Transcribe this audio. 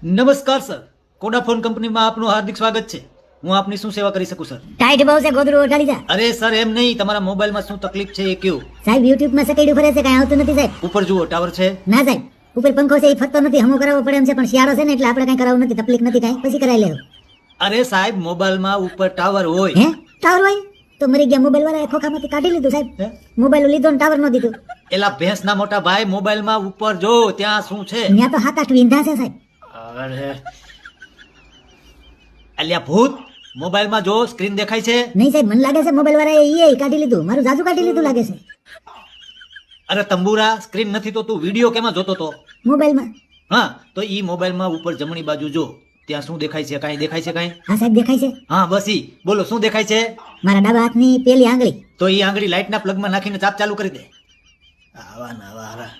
નમસ્કાર સર, કોડાફોન કંપનીમાં આપનું હાર્દિક સ્વાગત છે. હું આપની શું સેવા કરી શકું સર? ટાઈટ બહુ છે, ગોદરું ઓઢાડી જા. અરે સર, એમ નહીં, તમારા મોબાઈલમાં શું તકલીફ છે એ કયો. સાહેબ યુટ્યુબ માં સકેડ્યું ફરે છે, કઈ આવતું નથી સાહેબ. ઉપર જુઓ, ટાવર છે? ના સાહેબ, ઉપર પંખો છે એ ફરતો નથી, હમો કરાવવો પડે એમ છે, પણ શિયાળો છે ને એટલે આપણે કઈ કરાવવું નથી, તકલીફ નથી કઈ, પછી કરાવી લેવું. અરે સાહેબ, મોબાઈલમાં ઉપર ટાવર હોય. હે ટાવર હોય તો મરી ગયા મોબાઈલ વાળા ખોખામાંથી કાઢી લીધું સાહેબ. હે? મોબાઈલ લીધો ને ટાવર નો દીધું. એલા ભેંસના મોટા ભાઈ, મોબાઈલમાં ઉપર જો, ત્યાં શું છે? ત્યાં તો 7-8 વિંધા છે સાહેબ. અરે અલ્યા ભૂત, મોબાઈલમાં જો, સ્ક્રીન દેખાય છે? નહીં સાહેબ, મને લાગે છે મોબાઈલ વાળા એ કાઢી લીધું, મારું જાજુ કાઢી લીધું લાગે છે. અરે તંબુરા, સ્ક્રીન નથી તો તું વિડીયો કેમાં જોતો તો? મોબાઈલમાં. હા, તો ઈ મોબાઈલમાં ઉપર જમણી બાજુ જો, ત્યાં શું દેખાય છે? કાંઈ દેખાય છે કાંઈ? હા સાહેબ, દેખાય છે. હા બસ ઈ બોલો, શું દેખાય છે? મારા ડાબા હાથની પેલી આંગળી. તો ઈ આંગળી લાઈટના પ્લગમાં નાખીને ચાપ ચાલુ કરી દે. આવા ના આવા.